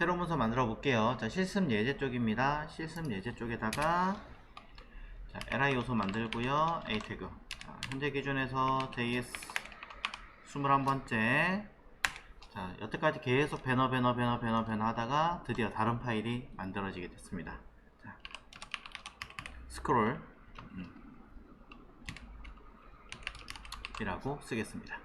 새로운 문서 만들어 볼게요. 자, 실습 예제 쪽입니다. 실습 예제 쪽에다가 자, li 요소 만들고요. a 태그. 자, 현재 기준에서 js 21번째. 자, 여태까지 계속 배너 하다가 드디어 다른 파일이 만들어지게 됐습니다. 자, 스크롤 이라고 쓰겠습니다.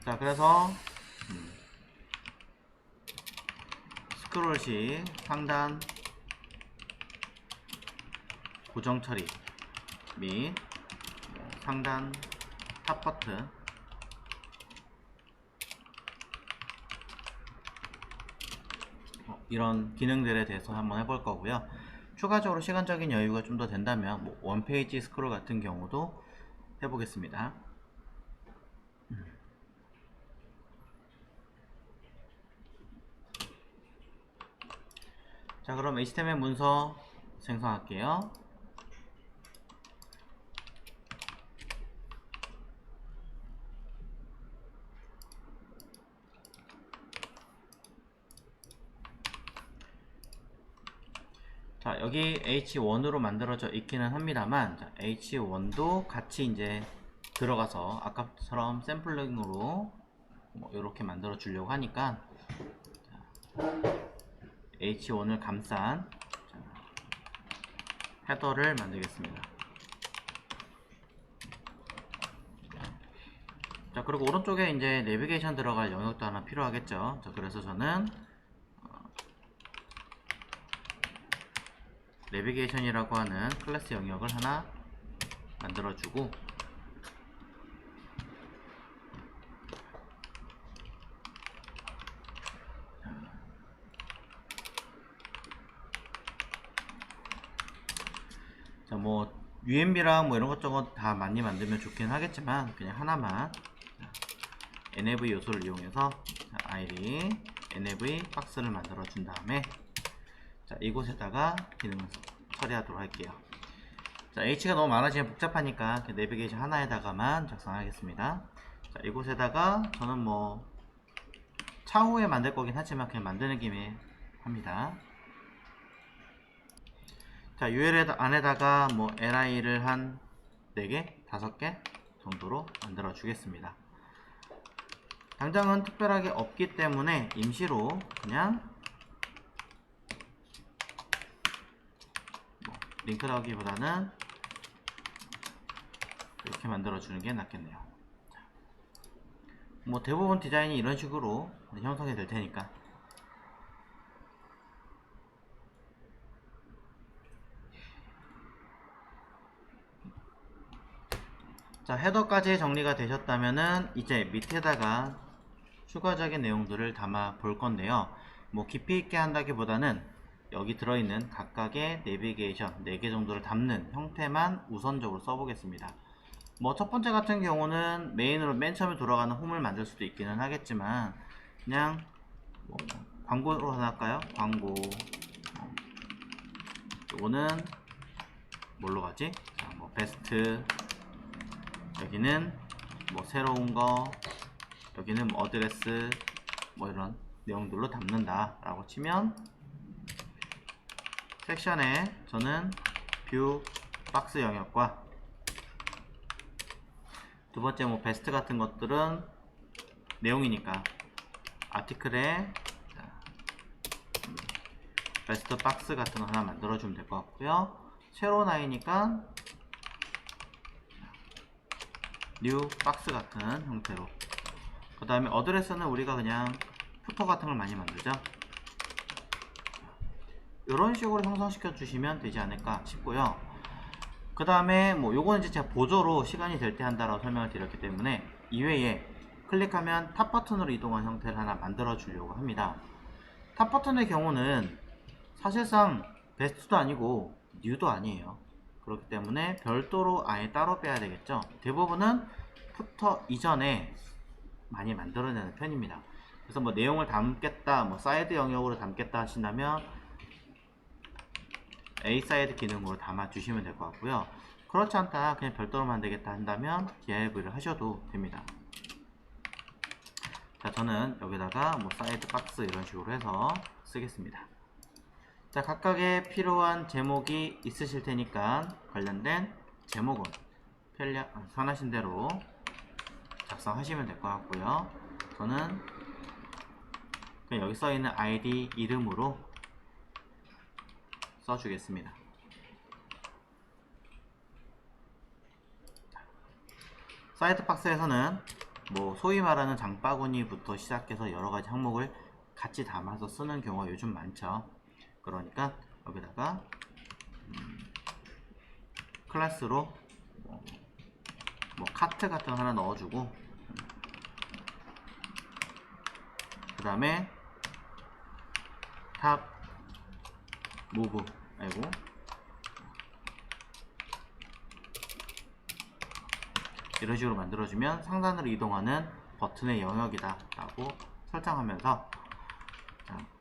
자, 그래서 스크롤 시 상단 고정 처리 및 상단 탑 버튼 이런 기능들에 대해서 한번 해볼 거고요. 추가적으로 시간적인 여유가 좀 더 된다면 뭐 원페이지 스크롤 같은 경우도 해보겠습니다. 자, 그럼 HTML 문서 생성할게요. 자, 여기 H1으로 만들어져 있기는 합니다만, 자, H1도 같이 이제 들어가서 아까처럼 샘플링으로 뭐 이렇게 만들어 주려고 하니까 자, H1을 감싼 자, 헤더를 만들겠습니다. 자, 그리고 오른쪽에 이제 내비게이션 들어갈 영역도 하나 필요하겠죠. 자, 그래서 저는 내비게이션이라고 하는 클래스 영역을 하나 만들어주고, 자, 뭐 UMB랑 뭐 이런 것저것 다 많이 만들면 좋긴 하겠지만 그냥 하나만 nav 요소를 이용해서 id nav 박스를 만들어 준 다음에 자, 이곳에다가 기능을 처리하도록 할게요. 자, H가 너무 많아지면 복잡하니까 내비게이션 하나에다가만 작성하겠습니다. 자, 이곳에다가 저는 뭐 차후에 만들 거긴 하지만 그냥 만드는 김에 합니다. 자, URL 안에다가 뭐 li를 한 4개, 5개 정도로 만들어 주겠습니다. 당장은 특별하게 없기 때문에 임시로 그냥 링크를 하기보다는 이렇게 만들어 주는 게 낫겠네요. 뭐 대부분 디자인이 이런 식으로 형성이 될 테니까. 자, 헤더까지 정리가 되셨다면은 이제 밑에다가 추가적인 내용들을 담아 볼 건데요. 뭐 깊이 있게 한다기보다는 여기 들어있는 각각의 내비게이션 4개 정도를 담는 형태만 우선적으로 써보겠습니다. 뭐 첫 번째 같은 경우는 메인으로 맨 처음에 돌아가는 홈을 만들 수도 있기는 하겠지만 그냥 뭐 광고로 하나 할까요? 광고. 이거는 뭘로 가지? 자, 뭐 베스트. 여기는 뭐 새로운 거. 여기는 뭐 어드레스. 뭐 이런 내용들로 담는다 라고 치면 섹션에 저는 뷰 박스 영역과 두 번째 뭐 베스트 같은 것들은 내용이니까 아티클에 베스트 박스 같은 거 하나 만들어 주면 될 것 같고요. 새로운 아이니까 뉴 박스 같은 형태로, 그 다음에 어드레스는 우리가 그냥 푸터 같은 걸 많이 만들죠. 이런 식으로 형성시켜 주시면 되지 않을까 싶고요. 그 다음에 뭐 요거는 이제 제가 보조로 시간이 될 때 한다라고 설명을 드렸기 때문에 이외에 클릭하면 탑 버튼으로 이동한 형태를 하나 만들어 주려고 합니다. 탑 버튼의 경우는 사실상 베스트도 아니고 뉴도 아니에요. 그렇기 때문에 별도로 아예 따로 빼야 되겠죠. 대부분은 푸터 이전에 많이 만들어내는 편입니다. 그래서 뭐 내용을 담겠다, 뭐 사이드 영역으로 담겠다 하신다면 A 사이드 기능으로 담아 주시면 될 것 같고요. 그렇지 않다, 그냥 별도로 만들겠다 한다면 DIV를 하셔도 됩니다. 자, 저는 여기다가 뭐 사이드 박스 이런 식으로 해서 쓰겠습니다. 자, 각각의 필요한 제목이 있으실 테니까 관련된 제목은 편하신 대로 작성하시면 될 것 같고요. 저는 그냥 여기 써있는 아이디 이름으로 써주겠습니다. 사이드 박스에서는 뭐 소위 말하는 장바구니부터 시작해서 여러가지 항목을 같이 담아서 쓰는 경우가 요즘 많죠. 그러니까 여기다가 클래스로 뭐 카트 같은 거 하나 넣어주고, 그 다음에 탑 무브 이런 식으로 만들어주면 상단으로 이동하는 버튼의 영역이다 라고 설정하면서,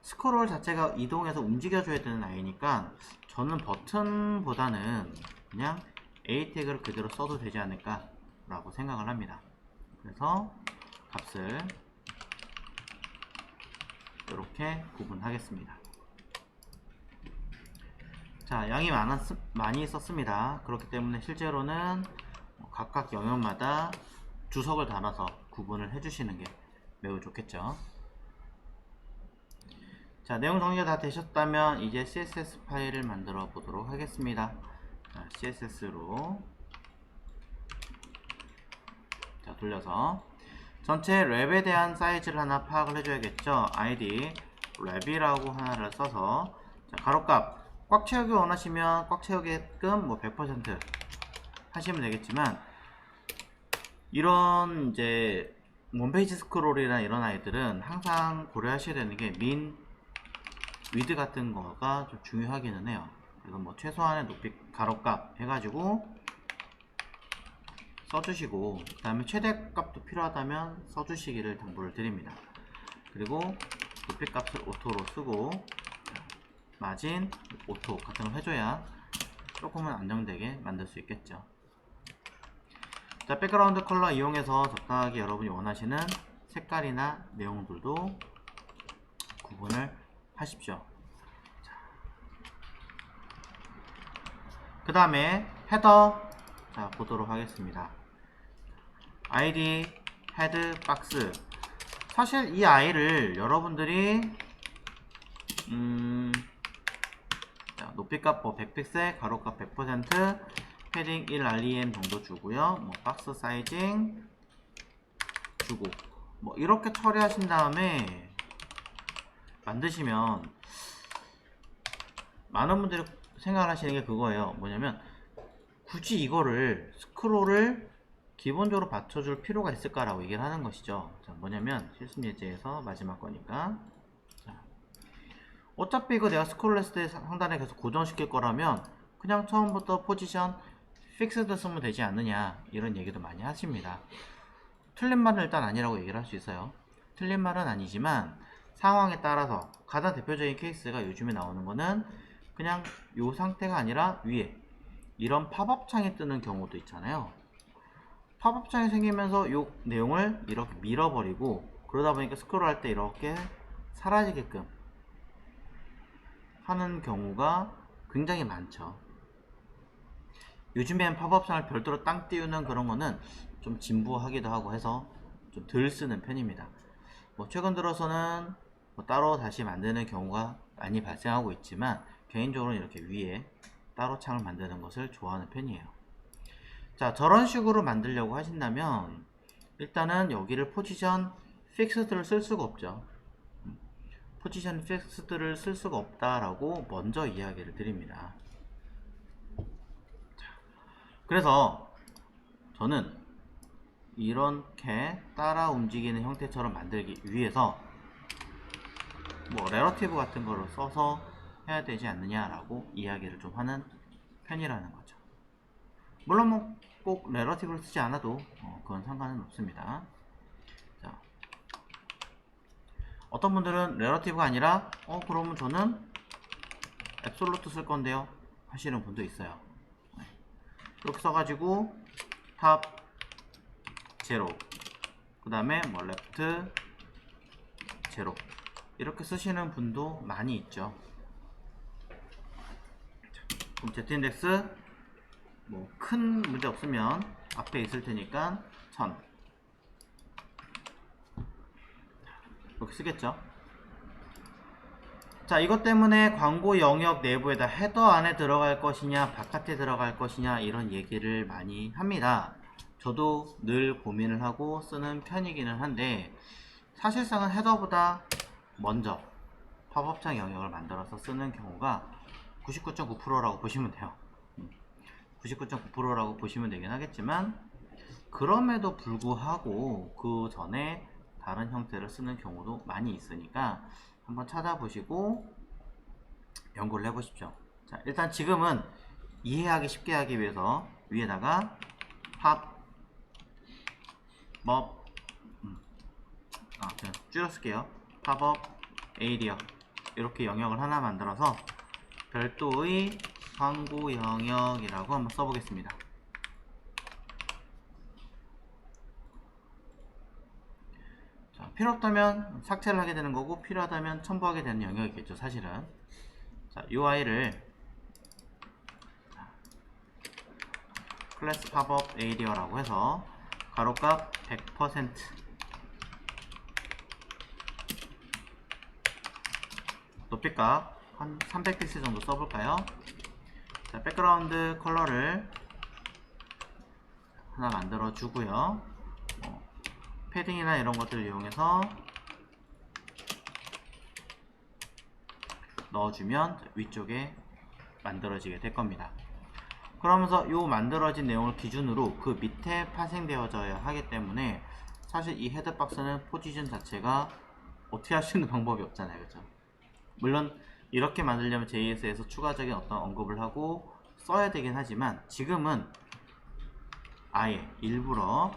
스크롤 자체가 이동해서 움직여줘야 되는 아이니까 저는 버튼보다는 그냥 A 태그를 그대로 써도 되지 않을까 라고 생각을 합니다. 그래서 값을 이렇게 구분하겠습니다. 자, 양이 많이 썼습니다. 그렇기 때문에 실제로는 각각 영역마다 주석을 달아서 구분을 해주시는 게 매우 좋겠죠. 자, 내용 정리가 다 되셨다면 이제 CSS 파일을 만들어 보도록 하겠습니다. 자, CSS로 돌려서 전체 랩에 대한 사이즈를 하나 파악을 해줘야겠죠. id 랩이라고 하나를 써서, 자, 가로값 꽉 채우기 원하시면 꽉 채우게끔 뭐 100% 하시면 되겠지만, 이런 이제 홈페이지 스크롤이나 이런 아이들은 항상 고려하셔야 되는 게 민, 위드 같은 거가 좀 중요하기는 해요. 그래서 뭐 최소한의 높이 가로값 해가지고 써주시고, 그 다음에 최대값도 필요하다면 써주시기를 당부를 드립니다. 그리고 높이값을 오토로 쓰고 마진 오토 같은 걸 해줘야 조금은 안정되게 만들 수 있겠죠. 자, 백그라운드 컬러 이용해서 적당하게 여러분이 원하시는 색깔이나 내용들도 구분을 하십시오. 그 다음에 헤더 보도록 하겠습니다. id 헤드 박스, 사실 이 아이를 여러분들이 높이값 100픽셀, 가로값 100%, 패딩 1rem 정도 주고요. 뭐 박스 사이징 주고 뭐 이렇게 처리하신 다음에 만드시면, 많은 분들이 생각을 하시는 게 그거예요. 뭐냐면 굳이 이거를 스크롤을 기본적으로 받쳐줄 필요가 있을까라고 얘기를 하는 것이죠. 자, 뭐냐면 실습 예제에서 마지막 거니까, 자, 어차피 이거 내가 스크롤 했을 때 상단에 계속 고정시킬 거라면 그냥 처음부터 포지션 픽스드 쓰면 되지 않느냐, 이런 얘기도 많이 하십니다. 틀린 말은 일단 아니라고 얘기를 할 수 있어요. 틀린 말은 아니지만 상황에 따라서 가장 대표적인 케이스가 요즘에 나오는 거는 그냥 요 상태가 아니라 위에 이런 팝업 창이 뜨는 경우도 있잖아요. 팝업 창이 생기면서 요 내용을 이렇게 밀어버리고, 그러다 보니까 스크롤 할 때 이렇게 사라지게끔 하는 경우가 굉장히 많죠. 요즘엔 팝업 창을 별도로 땅 띄우는 그런 거는 좀 진부하기도 하고 해서 좀 덜 쓰는 편입니다. 뭐 최근 들어서는 뭐 따로 다시 만드는 경우가 많이 발생하고 있지만, 개인적으로 이렇게 위에 따로 창을 만드는 것을 좋아하는 편이에요. 자, 저런 식으로 만들려고 하신다면 일단은 여기를 포지션 픽스드를 쓸 수가 없죠. 포지션 픽스드를 쓸 수가 없다라고 먼저 이야기를 드립니다. 그래서 저는 이렇게 따라 움직이는 형태처럼 만들기 위해서 뭐 레러티브 같은 거를 써서 해야 되지 않느냐라고 이야기를 좀 하는 편이라는 거죠. 물론 뭐 꼭 레러티브를 쓰지 않아도 그건 상관은 없습니다. 자, 어떤 분들은 레러티브가 아니라 그러면 저는 앱솔루트 쓸 건데요 하시는 분도 있어요. 이렇게 써가지고 탑 제로, 그 다음에 뭐 레프트 제로 이렇게 쓰시는 분도 많이 있죠. 그럼 Z인덱스 뭐 큰 문제 없으면 앞에 있을 테니까 1000 이렇게 쓰겠죠. 자, 이것 때문에 광고 영역 내부에다 헤더 안에 들어갈 것이냐 바깥에 들어갈 것이냐 이런 얘기를 많이 합니다. 저도 늘 고민을 하고 쓰는 편이기는 한데, 사실상은 헤더보다 먼저 팝업창 영역을 만들어서 쓰는 경우가 99.9%라고 보시면 돼요. 99.9%라고 보시면 되긴 하겠지만, 그럼에도 불구하고 그 전에 다른 형태를 쓰는 경우도 많이 있으니까 한번 찾아보시고 연구를 해보십시오. 자, 일단 지금은 이해하기 쉽게 하기 위해서 위에다가 팝, 업, 그냥 줄여쓸게요. 팝업, 에이리어 이렇게 영역을 하나 만들어서 별도의 광고 영역이라고 한번 써보겠습니다. 자, 필요 없다면 삭제를 하게 되는 거고 필요하다면 첨부하게 되는 영역이겠죠, 사실은. 자, UI를 클래스 팝업 에이리어라고 해서 가로값 100% 높이값 한 300픽셀 정도 써볼까요? 자, 백그라운드 컬러를 하나 만들어 주고요. 패딩이나 이런 것들을 이용해서 넣어주면 위쪽에 만들어지게 될 겁니다. 그러면서 이 만들어진 내용을 기준으로 그 밑에 파생되어져야 하기 때문에 사실 이 헤드박스는 포지션 자체가 어떻게 할 수 있는 방법이 없잖아요, 그렇죠? 물론 이렇게 만들려면 JS에서 추가적인 어떤 언급을 하고 써야 되긴 하지만 지금은 아예 일부러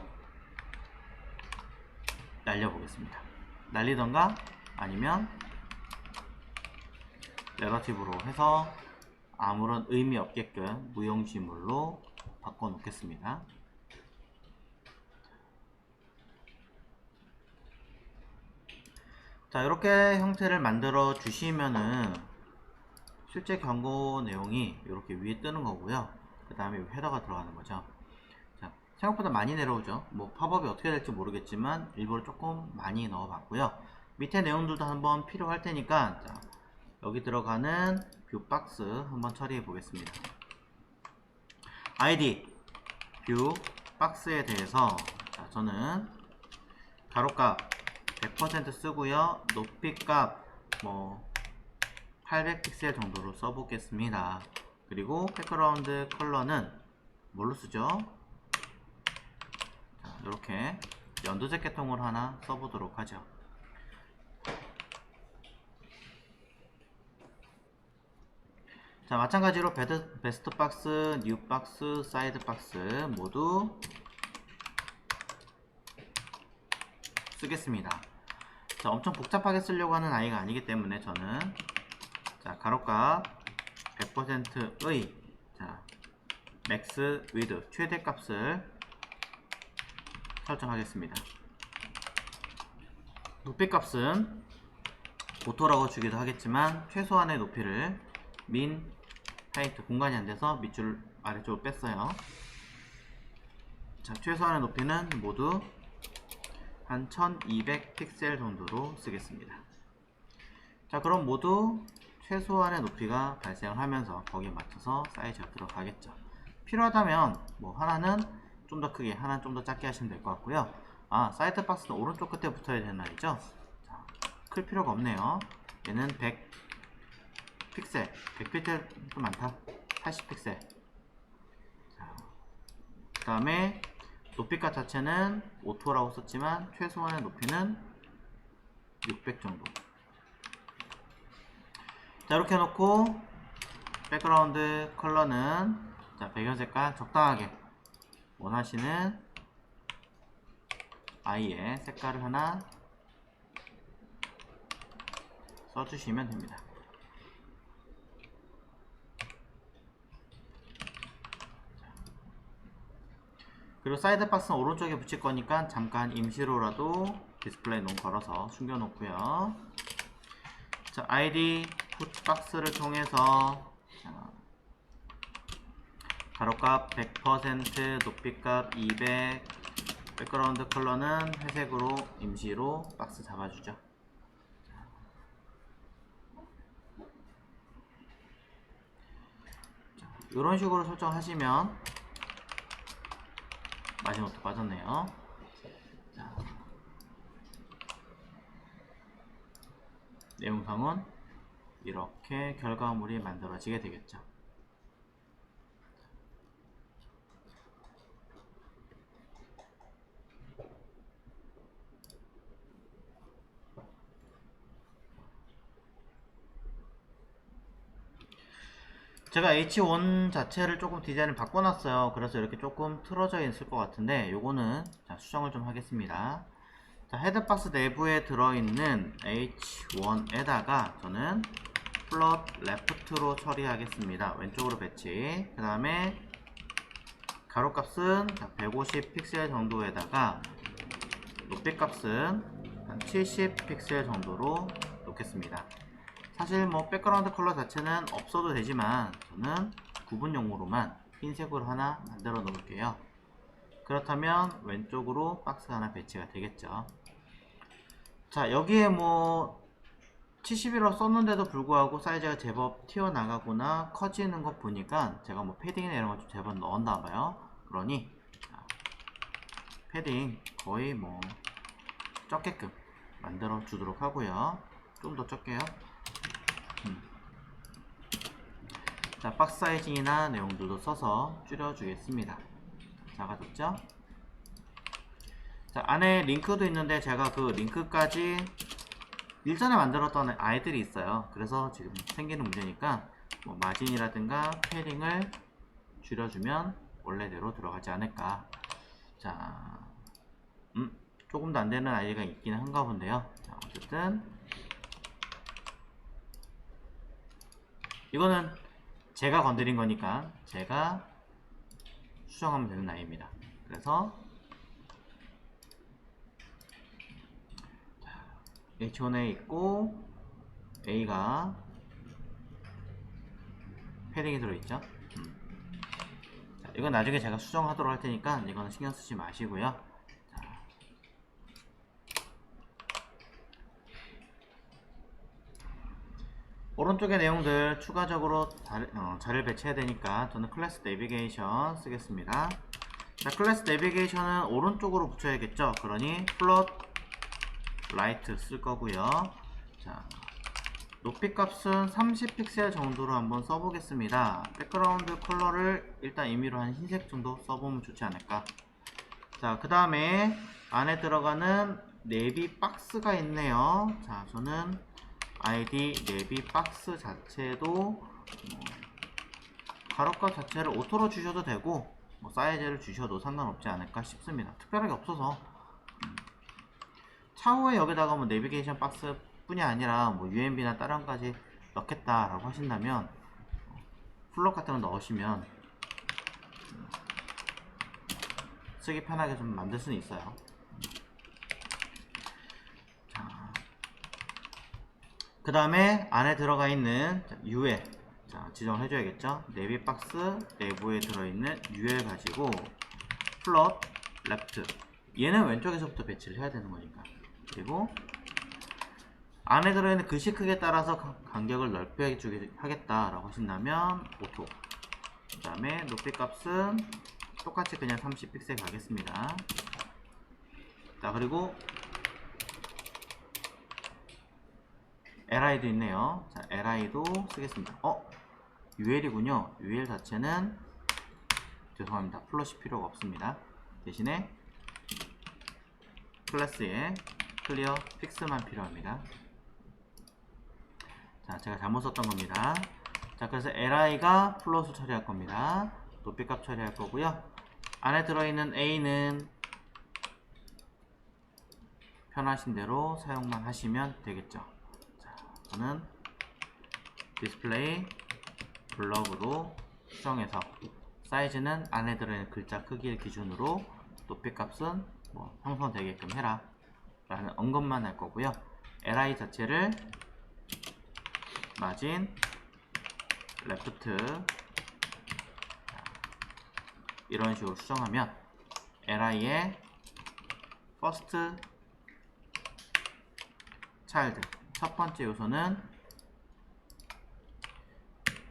날려보겠습니다. 날리던가 아니면 네거티브로 해서 아무런 의미 없게끔 무용지물로 바꿔 놓겠습니다. 자, 이렇게 형태를 만들어 주시면은 실제 광고 내용이 이렇게 위에 뜨는 거고요. 그 다음에 헤더가 들어가는 거죠. 자, 생각보다 많이 내려오죠. 뭐 팝업이 어떻게 될지 모르겠지만 일부러 조금 많이 넣어 봤고요. 밑에 내용들도 한번 필요할 테니까, 자, 여기 들어가는 뷰 박스 한번 처리해 보겠습니다. ID 뷰 박스에 대해서, 자, 저는 가로값 100% 쓰고요. 높이값 뭐 800픽셀 정도로 써보겠습니다. 그리고 백그라운드 컬러는 뭘로 쓰죠? 자, 이렇게 연두색 계통으로 하나 써보도록 하죠. 자, 마찬가지로 베스트 박스, 뉴 박스, 사이드 박스 모두 쓰겠습니다. 자, 엄청 복잡하게 쓰려고 하는 아이가 아니기 때문에 저는, 자, 가로값 100%의 자, 맥스 위드 최대값을 설정하겠습니다. 높이값은 오토라고 주기도 하겠지만 최소한의 높이를 민 하이트 공간이 안돼서 밑줄 아래쪽으로 뺐어요. 자, 최소한의 높이는 모두 한 1200픽셀 정도로 쓰겠습니다. 자, 그럼 모두 최소한의 높이가 발생을 하면서 거기에 맞춰서 사이즈가 들어가겠죠. 필요하다면 뭐 하나는 좀 더 크게, 하나는 좀 더 작게 하시면 될 것 같고요. 아, 사이드 박스는 오른쪽 끝에 붙어야 되는 말이죠. 자, 클 필요가 없네요. 얘는 100픽셀, 100픽셀 좀 많다. 80픽셀. 그 다음에 높이값 자체는 오토라고 썼지만 최소한의 높이는 600 정도. 자, 이렇게 해놓고 백그라운드 컬러는, 자, 배경색깔 적당하게 원하시는 아이의 색깔을 하나 써주시면 됩니다. 그리고 사이드 박스는 오른쪽에 붙일 거니까 잠깐 임시로라도 디스플레이 논 걸어서 숨겨 놓고요. 자, ID 풋박스를 통해서 가로값 100%, 높이값 200, 백그라운드 컬러는 회색으로 임시로 박스 잡아주죠. 이런 식으로 설정하시면 마지노트 빠졌네요. 자, 내용상은 이렇게 결과물이 만들어지게 되겠죠. 제가 H1 자체를 조금 디자인을 바꿔놨어요. 그래서 이렇게 조금 틀어져 있을 것 같은데 요거는 자, 수정을 좀 하겠습니다. 자, 헤드박스 내부에 들어있는 H1에다가 저는 플롯 레프트로 처리하겠습니다. 왼쪽으로 배치. 그 다음에 가로값은 150 픽셀 정도에다가 높이값은 한 70 픽셀 정도로 놓겠습니다. 사실 뭐 백그라운드 컬러 자체는 없어도 되지만 저는 구분용으로만 흰색으로 하나 만들어 놓을게요. 그렇다면 왼쪽으로 박스 하나 배치가 되겠죠. 자, 여기에 뭐 70이라고 썼는데도 불구하고 사이즈가 제법 튀어나가거나 커지는 거 보니까 제가 뭐 패딩이나 이런 거 좀 제법 넣었나봐요. 그러니 패딩 거의 뭐 적게끔 만들어 주도록 하고요. 좀 더 적게요. 자, 박스 사이징이나 내용들도 써서 줄여주겠습니다. 작아졌죠? 자, 안에 링크도 있는데 제가 그 링크까지 일전에 만들었던 아이들이 있어요. 그래서 지금 생기는 문제니까 뭐 마진이라든가 패딩을 줄여주면 원래대로 들어가지 않을까. 자, 조금도 안 되는 아이디가 있기는 한가 본데요. 자, 어쨌든 이거는 제가 건드린 거니까 제가 수정하면 되는 아이입니다. 그래서 H1에 있고 A가 패딩이 들어있죠. 자, 이건 나중에 제가 수정하도록 할 테니까 이거는 신경 쓰지 마시고요. 자, 오른쪽의 내용들 추가적으로 자리를 배치해야 되니까 저는 클래스 내비게이션 쓰겠습니다. 자, 클래스 내비게이션은 오른쪽으로 붙여야겠죠. 그러니 플롯 라이트 쓸 거고요. 자, 높이 값은 30 픽셀 정도로 한번 써보겠습니다. 백그라운드 컬러를 일단 임의로 한 흰색 정도 써보면 좋지 않을까. 자, 그 다음에 안에 들어가는 내비 박스가 있네요. 자, 저는 ID 내비 박스 자체도 가로값 자체를 오토로 주셔도 되고 뭐 사이즈를 주셔도 상관없지 않을까 싶습니다. 특별하게 없어서 차후에 여기다가 뭐 내비게이션 박스 뿐이 아니라 뭐 UMB나 다른 까지 넣겠다라고 하신다면 플롯 같은 거 넣으시면 쓰기 편하게 좀 만들 수는 있어요. 그 다음에 안에 들어가 있는 UL 지정을 해줘야겠죠. 내비 박스 내부에 들어있는 UL 가지고 플롯 레프트 얘는 왼쪽에서부터 배치를 해야 되는 거니까. 그리고 안에 들어있는 글씨 크기에 따라서 간격을 넓게 주게 하겠다라고 하신다면 오토. 그 다음에 높이 값은 똑같이 그냥 30 픽셀 가겠습니다. 자, 그리고 LI도 있네요. 자, LI도 쓰겠습니다. UL이군요. UL 자체는 죄송합니다. 플롯이 필요가 없습니다. 대신에 클래스에 클리어 픽스만 필요합니다. 자, 제가 잘못 썼던 겁니다. 자, 그래서 LI가 플롯을 처리할 겁니다. 높이값 처리할 거고요. 안에 들어있는 A는 편하신 대로 사용만 하시면 되겠죠. 자, 저는 디스플레이 블럭으로 수정해서 사이즈는 안에 들어있는 글자 크기를 기준으로 높이 값은 뭐 형성되게끔 해라 라는 언급만 할 거고요. li 자체를 마진 레프트 이런 식으로 수정하면 li의 first child 첫 번째 요소는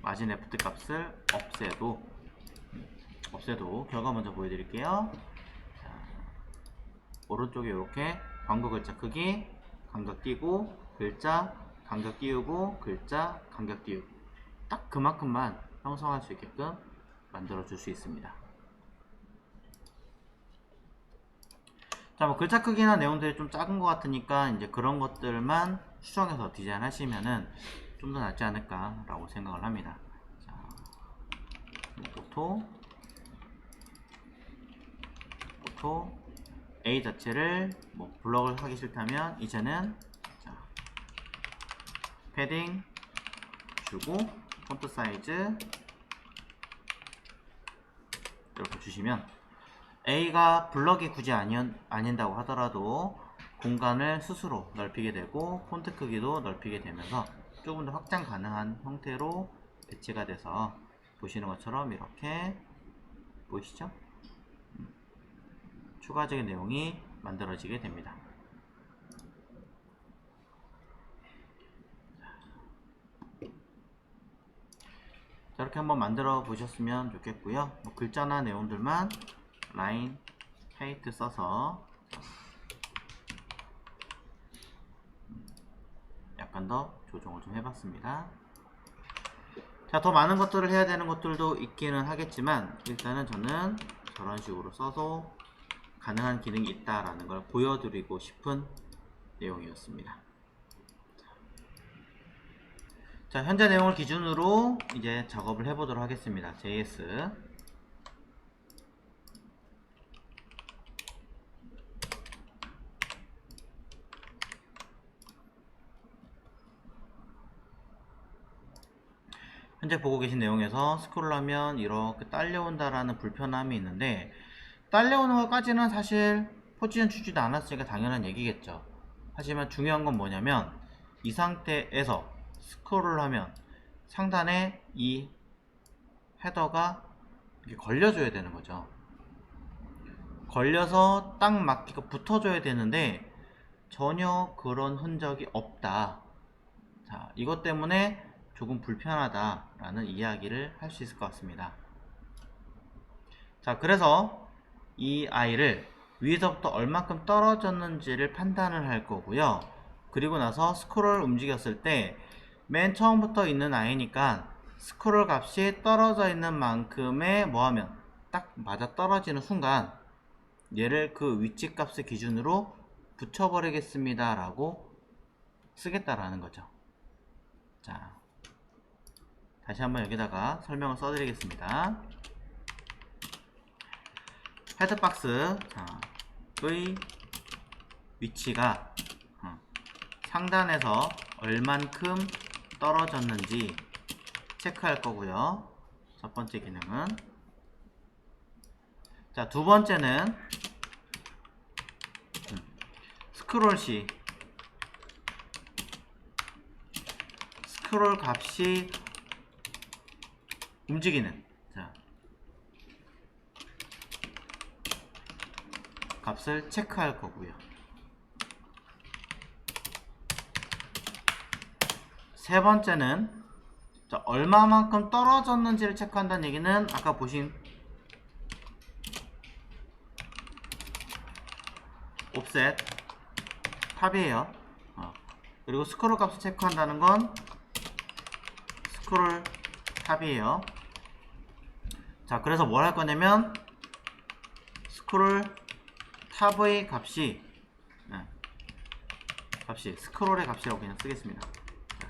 마진 레프트 값을 없애도 결과 먼저 보여드릴게요. 자, 오른쪽에 이렇게 광고 글자 크기 간격 띄고 글자 간격 띄우고 글자 간격 띄우고 딱 그만큼만 형성할 수 있게끔 만들어 줄 수 있습니다. 자, 뭐 글자 크기나 내용들이 좀 작은 것 같으니까 이제 그런 것들만 수정해서 디자인 하시면은 좀 더 낫지 않을까 라고 생각을 합니다. 자, 오토 A 자체를 뭐 블럭을 하기 싫다면 이제는 자, 패딩 주고 폰트 사이즈 이렇게 주시면 A가 블럭이 굳이 아닌다고 하더라도 공간을 스스로 넓히게 되고 폰트 크기도 넓히게 되면서 조금 더 확장 가능한 형태로 배치가 돼서 보시는 것처럼 이렇게 보이시죠? 추가적인 내용이 만들어지게 됩니다. 자, 이렇게 한번 만들어 보셨으면 좋겠고요. 뭐 글자나 내용들만 라인 페이트 써서 약간 더 조정을 좀 해봤습니다. 자, 더 많은 것들을 해야 되는 것들도 있기는 하겠지만 일단은 저는 저런 식으로 써서 가능한 기능이 있다라는 걸 보여드리고 싶은 내용이었습니다. 자, 현재 내용을 기준으로 이제 작업을 해보도록 하겠습니다. JS 현재 보고 계신 내용에서 스크롤하면 이렇게 딸려온다라는 불편함이 있는데 딸려오는 것까지는 사실 포지션 주지도 않았으니까 당연한 얘기겠죠. 하지만 중요한 건 뭐냐면 이 상태에서 스크롤을 하면 상단에 이 헤더가 이렇게 걸려줘야 되는 거죠. 걸려서 딱 맞게 붙어줘야 되는데 전혀 그런 흔적이 없다. 자, 이것 때문에 조금 불편하다라는 이야기를 할 수 있을 것 같습니다. 자, 그래서 이 아이를 위에서부터 얼만큼 떨어졌는지를 판단을 할 거고요. 그리고 나서 스크롤을 움직였을 때 맨 처음부터 있는 아이니까 스크롤 값이 떨어져 있는 만큼의 뭐하면 딱 맞아 떨어지는 순간 얘를 그 위치 값을 기준으로 붙여버리겠습니다 라고 쓰겠다라는 거죠. 자, 다시 한번 여기다가 설명을 써드리겠습니다. 헤드박스 의 위치가 상단에서 얼만큼 떨어졌는지 체크할 거고요. 첫 번째 기능은 자, 두 번째는 스크롤 시 스크롤 값이 움직이는 자, 값을 체크할 거고요. 세 번째는 자, 얼마만큼 떨어졌는지를 체크한다는 얘기는 아까 보신 옵셋 탑이에요. 그리고 스크롤 값을 체크한다는 건 스크롤 탑이에요. 자, 그래서 뭘 할 거냐면 스크롤 탑의 값이 스크롤의 값이라고 그냥 쓰겠습니다. 자,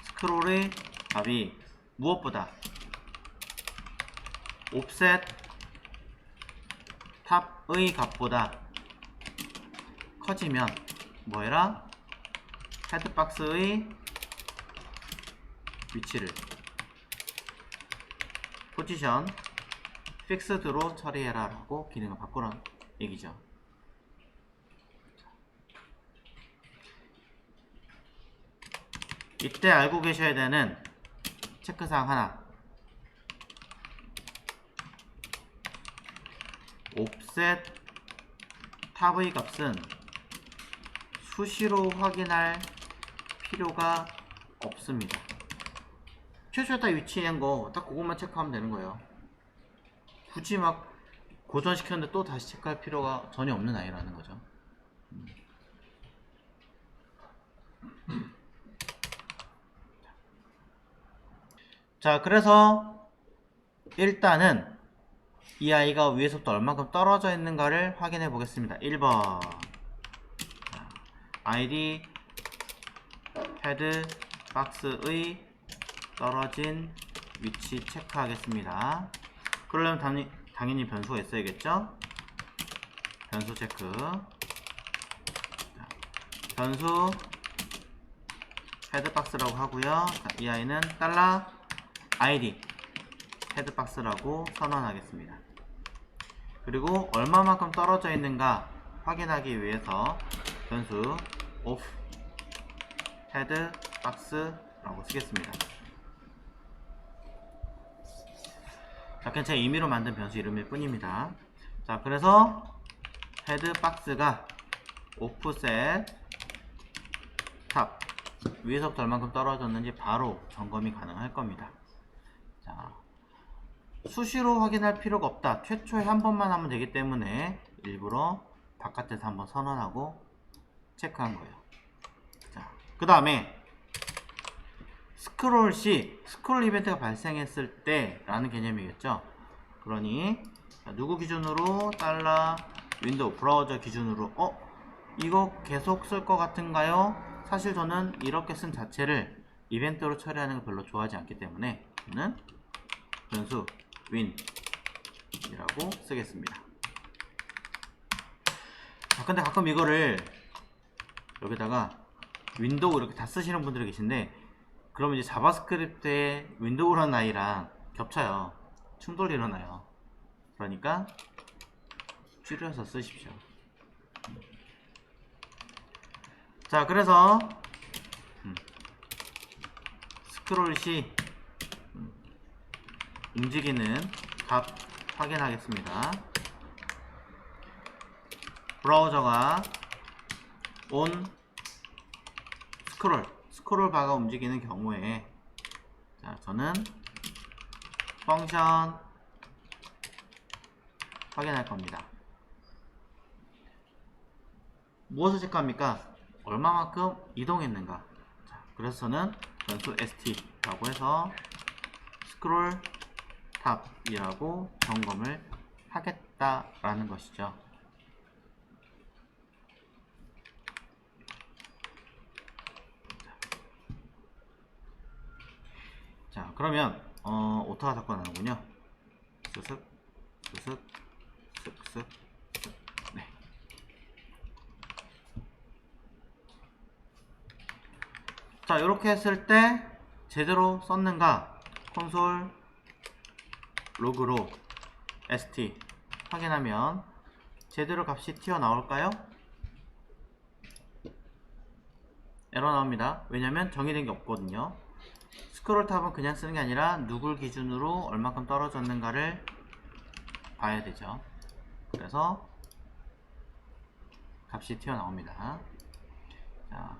스크롤의 값이 무엇보다 옵셋 탑의 값보다 커지면 뭐해라? 헤드박스의 위치를 포지션 픽스드로 처리해라 라고 기능을 바꾸라 얘기죠. 이때 알고 계셔야 되는 체크사항 하나. 옵셋 탑의 값은 수시로 확인할 필요가 없습니다. 최초에다 위치한 거 딱 그것만 체크하면 되는 거예요. 굳이 막 고정시켰는데 또 다시 체크할 필요가 전혀 없는 아이라는 거죠. 자, 그래서 일단은 이 아이가 위에서부터 얼마큼 떨어져 있는가를 확인해 보겠습니다. 1번 id 헤드 박스의 떨어진 위치 체크하겠습니다. 그러려면 당연히 변수가 있어야겠죠? 변수 체크. 변수 헤드박스라고 하고요. 이 아이는 $id 헤드박스라고 선언하겠습니다. 그리고 얼마만큼 떨어져 있는가 확인하기 위해서 변수 of 헤드박스라고 쓰겠습니다. 자, 그냥 제 임의로 만든 변수 이름일 뿐입니다. 자, 그래서 헤드박스가 offset 탑 위에서부터 얼만큼 떨어졌는지 바로 점검이 가능할 겁니다. 자, 수시로 확인할 필요가 없다. 최초에 한 번만 하면 되기 때문에 일부러 바깥에서 한번 선언하고 체크한 거예요. 자, 그 다음에 스크롤 시 스크롤 이벤트가 발생했을 때 라는 개념이겠죠. 그러니 누구 기준으로 윈도우 브라우저 기준으로 이거 계속 쓸 것 같은가요? 사실 저는 이렇게 쓴 자체를 이벤트로 처리하는 걸 별로 좋아하지 않기 때문에 저는 변수 win이라고 쓰겠습니다. 자, 근데 가끔 이거를 여기다가 윈도우 이렇게 다 쓰시는 분들이 계신데 그러면 이제 자바스크립트에 윈도우라는 아이랑 겹쳐요. 충돌이 일어나요. 그러니까 줄여서 쓰십시오. 자, 그래서 스크롤 시 움직이는 값 확인하겠습니다. 브라우저가 on 스크롤 바가 움직이는 경우에 자, 저는 펑션 확인할 겁니다. 무엇을 체크합니까? 얼마만큼 이동했는가. 자, 그래서 저는 변수 st라고 해서 스크롤 탑이라고 점검을 하겠다라는 것이죠. 자, 그러면 오타가 자꾸 나는군요. 쓱쓱 쓱쓱 쓱쓱. 네. 자, 이렇게 했을 때 제대로 썼는가 콘솔 로그로 st 확인하면 제대로 값이 튀어나올까요? 에러 나옵니다. 왜냐면 정의된 게 없거든요. 스크롤 탑은 그냥 쓰는 게 아니라 누굴 기준으로 얼마큼 떨어졌는가를 봐야 되죠. 그래서 값이 튀어나옵니다. 자,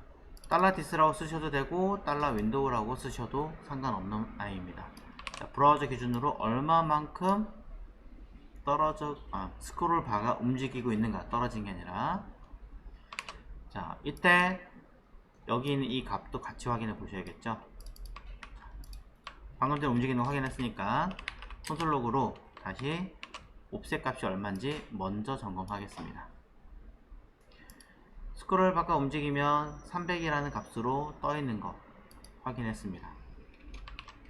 $this라고 쓰셔도 되고 $window라고 쓰셔도 상관없는 아이입니다. 자, 브라우저 기준으로 얼마만큼 스크롤 바가 움직이고 있는가, 떨어진 게 아니라. 자, 이때 여기 있는 이 값도 같이 확인해 보셔야겠죠. 방금 전에 움직이는 거 확인했으니까 콘솔 로그로 다시 옵셋 값이 얼마인지 먼저 점검하겠습니다. 스크롤 바가 움직이면 300이라는 값으로 떠 있는 거 확인했습니다.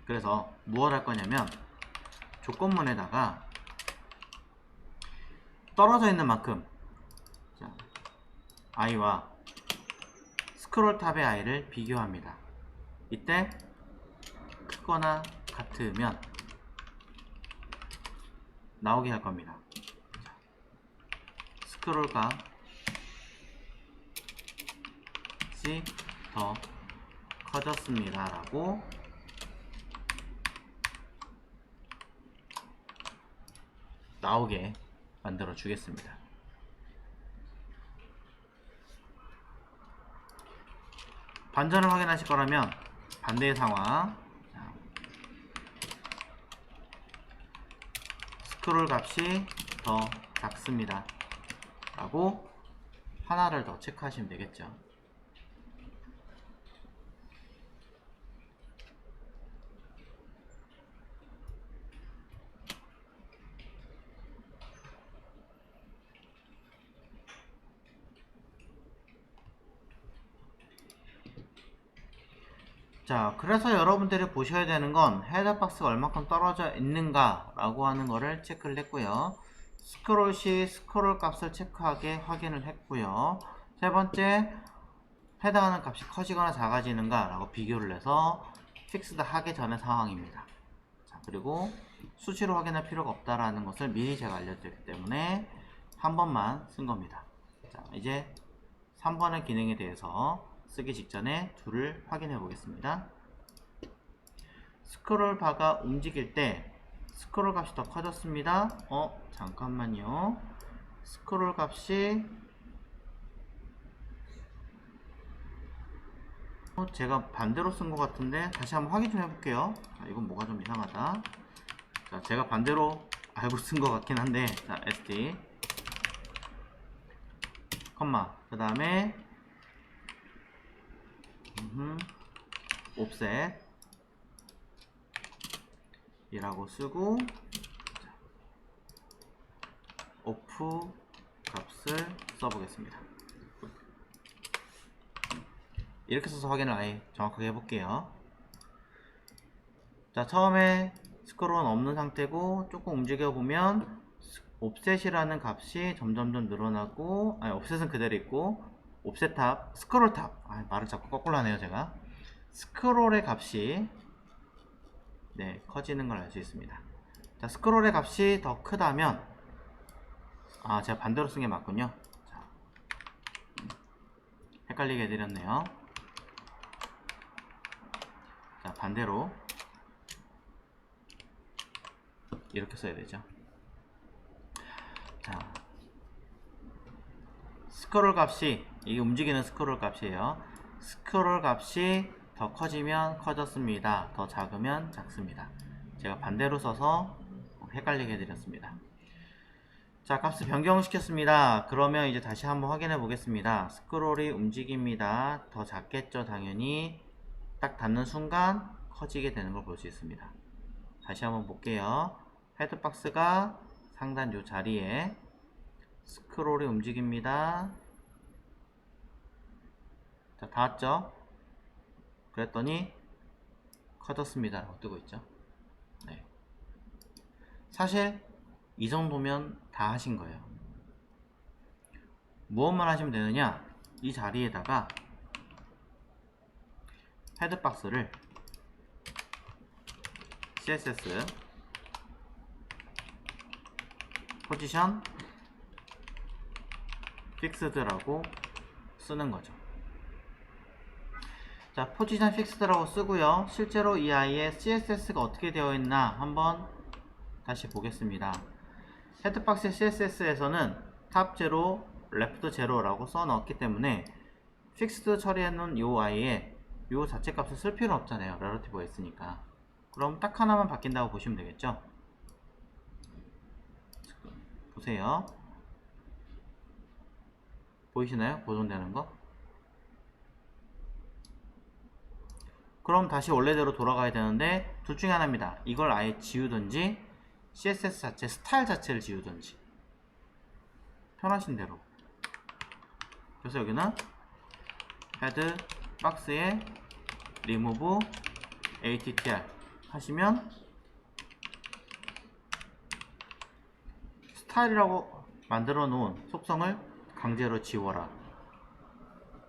그래서 무엇 할 거냐면 조건문에다가 떨어져 있는 만큼 i와 스크롤 탑의 i를 비교합니다. 이때 크거나 같으면 나오게 할 겁니다. 스크롤 값이 더 커졌습니다 라고 나오게 만들어 주겠습니다. 반전을 확인하실 거라면 반대의 상황, 스크롤 값이 더 작습니다 라고 하나를 더 체크하시면 되겠죠. 자, 그래서 여러분들이 보셔야 되는 건 헤더박스가 얼마큼 떨어져 있는가 라고 하는 거를 체크를 했고요. 스크롤 시 스크롤 값을 체크하게 확인을 했고요. 세 번째, 해당하는 값이 커지거나 작아지는가 라고 비교를 해서 픽스드 하기 전의 상황입니다. 자, 그리고 수치로 확인할 필요가 없다라는 것을 미리 제가 알려드렸기 때문에 한 번만 쓴 겁니다. 자, 이제 3번의 기능에 대해서 쓰기 직전에 둘을 확인해 보겠습니다. 스크롤 바가 움직일 때 스크롤 값이 더 커졌습니다. 잠깐만요. 스크롤 값이 제가 반대로 쓴 것 같은데 다시 한번 확인 좀 해볼게요. 이건 뭐가 좀 이상하다. 자, 제가 반대로 알고 쓴 것 같긴 한데, 자, SD 컴마 그 다음에 옵셋 이라고 쓰고 오프 값을 써보겠습니다. 이렇게 써서 확인을 아예 정확하게 해볼게요. 자, 처음에 스크롤은 없는 상태고 조금 움직여 보면 옵셋이라는 값이 점점점 늘어나고, 아니 옵셋은 그대로 있고 옵셋 탑, 스크롤 탑, 말을 자꾸 거꾸로 하네요 제가. 스크롤의 값이 커지는 걸 알 수 있습니다. 자, 스크롤의 값이 더 크다면, 제가 반대로 쓴 게 맞군요. 자, 헷갈리게 해드렸네요. 자, 반대로 이렇게 써야 되죠. 자, 스크롤 값이, 이게 움직이는 스크롤 값이에요. 스크롤 값이 더 커지면 커졌습니다. 더 작으면 작습니다. 제가 반대로 써서 헷갈리게 해드렸습니다. 자, 값을 변경시켰습니다. 그러면 이제 다시 한번 확인해 보겠습니다. 스크롤이 움직입니다. 더 작겠죠, 당연히. 딱 닿는 순간 커지게 되는 걸 볼 수 있습니다. 다시 한번 볼게요. 헤드박스가 상단 요 자리에 스크롤이 움직입니다. 자, 닿았죠? 그랬더니 커졌습니다 라고 뜨고 있죠. 네. 사실 이 정도면 다 하신 거예요. 무엇만 하시면 되느냐, 이 자리에다가 헤드박스를 CSS 포지션 픽스드라고 쓰는 거죠. 자, 포지션 픽스드라고 쓰고요. 실제로 이 아이의 CSS가 어떻게 되어 있나 한번 다시 보겠습니다. 헤드박스 CSS에서는 탑 제로, 레프트 제로라고 써 넣었기 때문에 픽스드 처리해 놓은 이 아이의 요 자체 값을 쓸 필요는 없잖아요. 렐러티브가 있으니까. 그럼 딱 하나만 바뀐다고 보시면 되겠죠. 보세요. 보이시나요? 보존되는 거? 그럼 다시 원래대로 돌아가야 되는데 둘 중에 하나입니다. 이걸 아예 지우든지 CSS 자체 스타일 자체를 지우든지 편하신 대로. 그래서 여기는 헤드 박스에 remove attr 하시면 스타일이라고 만들어 놓은 속성을 강제로 지워라,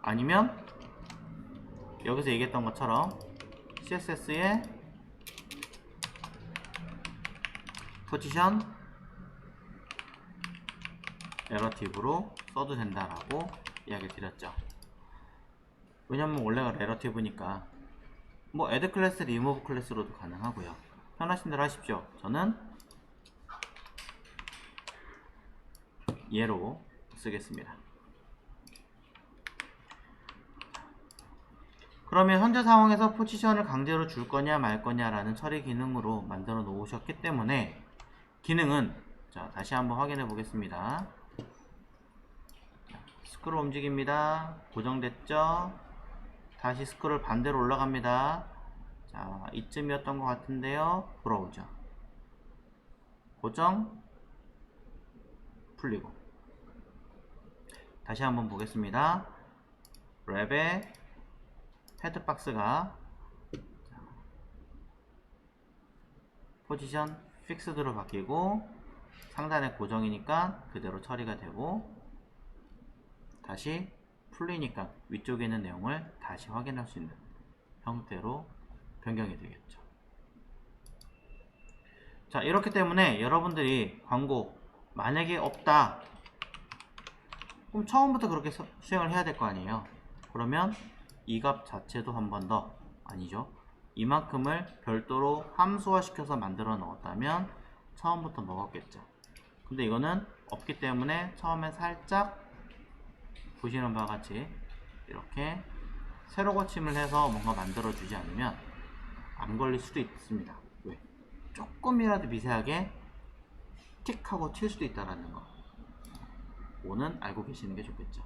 아니면 여기서 얘기했던 것처럼 CSS에 포지션 레러티브로 써도 된다라고 이야기 드렸죠. 왜냐면 원래가 레러티브니까 뭐 add 클래스, remove 클래스로도 가능하고요. 편하신 대로 하십시오. 저는 얘로 쓰겠습니다. 그러면 현재 상황에서 포지션을 강제로 줄 거냐 말 거냐라는 처리 기능으로 만들어 놓으셨기 때문에 기능은 자 다시 한번 확인해 보겠습니다. 스크롤 움직입니다. 고정됐죠? 다시 스크롤 반대로 올라갑니다. 자 이쯤이었던 것 같은데요. 돌아오죠. 고정 풀리고 다시 한번 보겠습니다. 랩의 헤드박스가 포지션 픽스드로 바뀌고 상단에 고정이니까 그대로 처리가 되고 다시 풀리니까 위쪽에 있는 내용을 다시 확인할 수 있는 형태로 변경이 되겠죠. 자 이렇기 때문에 여러분들이 광고 만약에 없다 그럼 처음부터 그렇게 수행을 해야 될 거 아니에요. 그러면 이 값 자체도 한 번 더 아니죠. 이만큼을 별도로 함수화 시켜서 만들어 넣었다면 처음부터 먹었겠죠. 근데 이거는 없기 때문에 처음에 살짝 보시는 바와 같이 이렇게 세로 거침을 해서 뭔가 만들어 주지 않으면 안 걸릴 수도 있습니다. 왜? 조금이라도 미세하게 틱 하고 튈 수도 있다는 거. 오는 알고 계시는 게 좋겠죠.